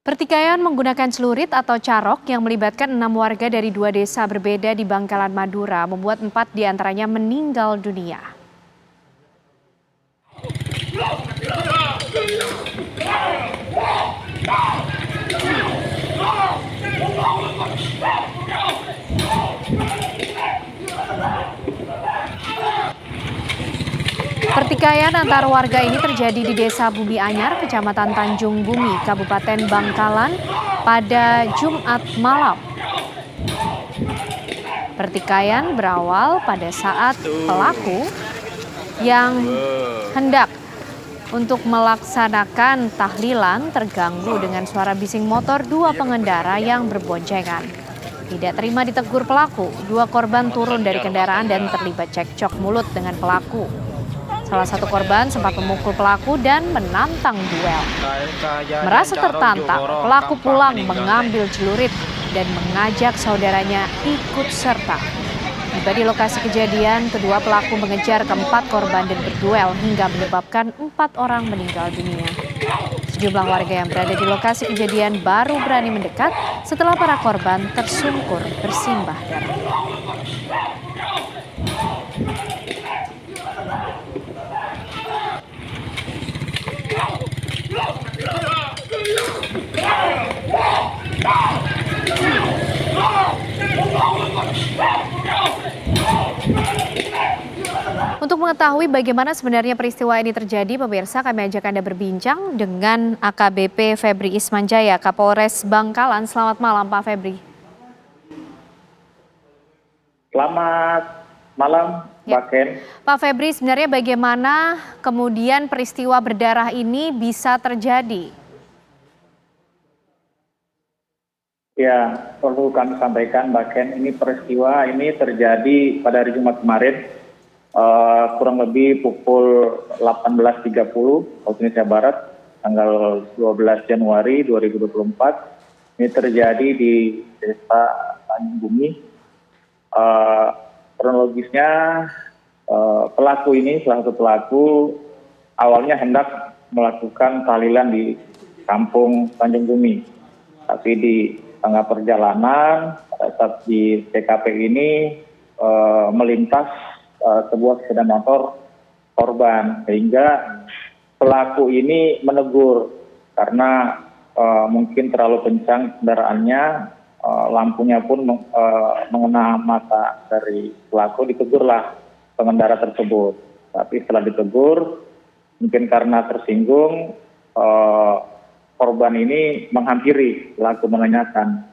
Pertikaian menggunakan celurit atau carok yang melibatkan 6 warga dari 2 desa berbeda di Bangkalan, Madura membuat 4 diantaranya meninggal dunia. Pertikaian antar warga ini terjadi di Desa Bumi Anyar, Kecamatan Tanjung Bumi, Kabupaten Bangkalan pada Jumat malam. Pertikaian berawal pada saat pelaku yang hendak untuk melaksanakan tahlilan terganggu dengan suara bising motor 2 pengendara yang berboncengan. Tidak terima ditegur pelaku, 2 korban turun dari kendaraan dan terlibat cekcok mulut dengan pelaku. Salah satu korban sempat memukul pelaku dan menantang duel. Merasa tertantang, pelaku pulang mengambil celurit dan mengajak saudaranya ikut serta. Tiba di lokasi kejadian, kedua pelaku mengejar keempat korban dan berduel hingga menyebabkan 4 orang meninggal dunia. Sejumlah warga yang berada di lokasi kejadian baru berani mendekat setelah para korban tersungkur bersimbah darah. Untuk mengetahui bagaimana sebenarnya peristiwa ini terjadi, pemirsa, kami ajak Anda berbincang dengan AKBP Febri Ismanjaya, Kapolres Bangkalan. Selamat malam, Pak Febri. Selamat malam, Mbak Ken. Pak Febri, sebenarnya bagaimana kemudian peristiwa berdarah ini bisa terjadi? Ya, perlu kami sampaikan, Mbak Ken, ini peristiwa ini terjadi pada hari Jumat kemarin, kurang lebih pukul 18.30 waktu Indonesia Barat, tanggal 12 Januari 2024. Ini terjadi di Desa Tanjung Bumi. Kronologisnya, pelaku ini, salah satu pelaku, awalnya hendak melakukan tahlilan di kampung Tanjung Bumi. Tapi di tengah perjalanan, pada saat di TKP ini melintas sebuah sepeda motor korban, sehingga pelaku ini menegur karena mungkin terlalu kencang kendaraannya, lampunya pun mengena mata dari pelaku. Ditegurlah pengendara tersebut, tapi setelah ditegur, mungkin karena tersinggung, korban ini menghampiri pelaku menanyakan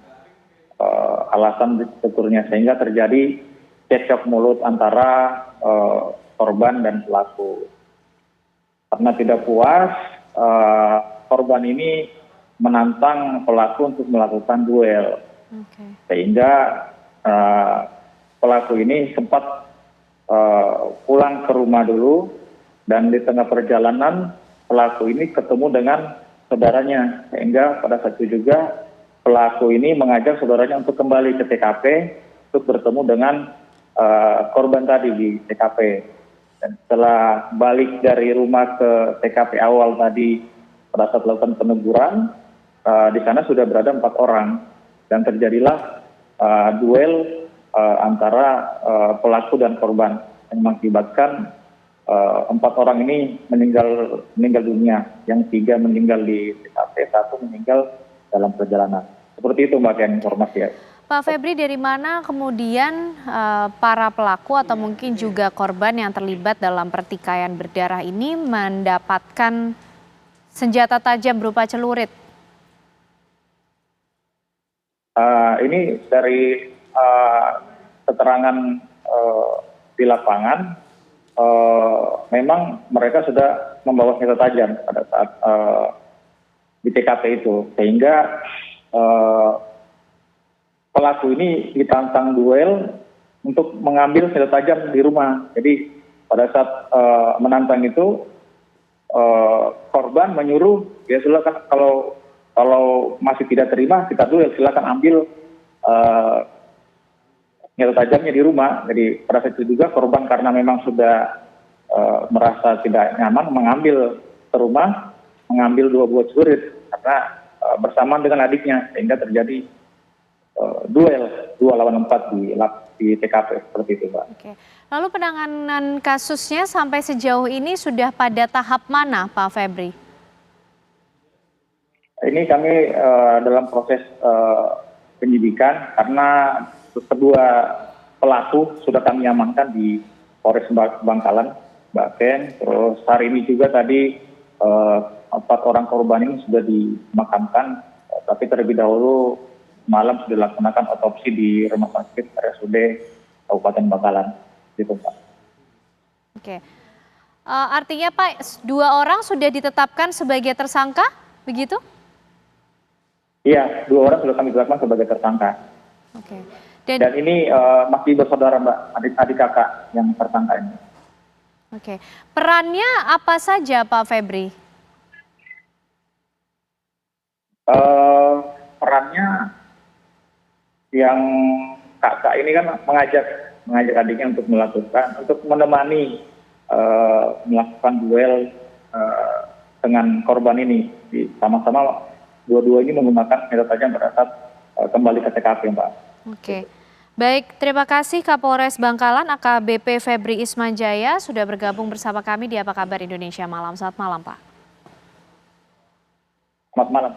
alasan ditegurnya, sehingga terjadi cekcok mulut antara korban dan pelaku. Karena tidak puas, korban ini menantang pelaku untuk melakukan duel. Sehingga pelaku ini sempat pulang ke rumah dulu, dan di tengah perjalanan pelaku ini ketemu dengan saudaranya, sehingga pada saat itu juga pelaku ini mengajak saudaranya untuk kembali ke TKP untuk bertemu dengan korban tadi di TKP. Dan setelah balik dari rumah ke TKP awal tadi, pada saat melakukan peneguran, di sana sudah berada 4 orang, dan terjadilah duel antara pelaku dan korban yang mengakibatkan 4 orang ini meninggal dunia, yang 3 meninggal di TKP, 1 meninggal dalam perjalanan. Seperti itu, Mbak Ken, informasi ya. Pak Febri, dari mana kemudian para pelaku atau mungkin juga korban yang terlibat dalam pertikaian berdarah ini mendapatkan senjata tajam berupa celurit? Ini dari keterangan di lapangan, memang mereka sudah membawa senjata tajam pada saat di TKP itu, sehingga pelaku ini ditantang duel untuk mengambil senjata tajam di rumah. Jadi pada saat menantang itu, korban menyuruh, ya silakan, kalau masih tidak terima kita duel, silakan ambil senjata tajamnya di rumah. Jadi pada saat itu juga korban karena memang sudah merasa tidak nyaman, mengambil ke rumah, mengambil 2 buah celurit, karena bersamaan dengan adiknya sehingga terjadi duel 2 lawan 4 di TKP seperti itu, Mbak. Oke. Lalu penanganan kasusnya sampai sejauh ini sudah pada tahap mana, Pak Febri? Ini kami dalam proses penyidikan karena kedua pelaku sudah kami amankan di Polres Bangkalan, Mbak Ken. Terus hari ini juga tadi 4 orang korban ini sudah dimakamkan, tapi terlebih dahulu malam sudah dilaksanakan otopsi di Rumah Sakit RSUD Kabupaten Bangkalan, gitu Pak. Oke. Artinya Pak, 2 orang sudah ditetapkan sebagai tersangka, begitu? Iya, 2 orang sudah kami tetapkan sebagai tersangka. Oke. Dan ini masih bersaudara, Mbak, adik kakak yang tersangka ini. Oke. Perannya apa saja, Pak Febri? Perannya yang kakak ini kan mengajak adiknya untuk menemani melakukan duel dengan korban ini. Sama-sama dua-dua ini menggunakan senjata tajam pada saat kembali ke TKP, Mbak. Oke. Baik, terima kasih Kapolres Bangkalan AKBP Febri Ismanjaya sudah bergabung bersama kami di Apa Kabar Indonesia Malam. Selamat malam, Pak. Selamat malam.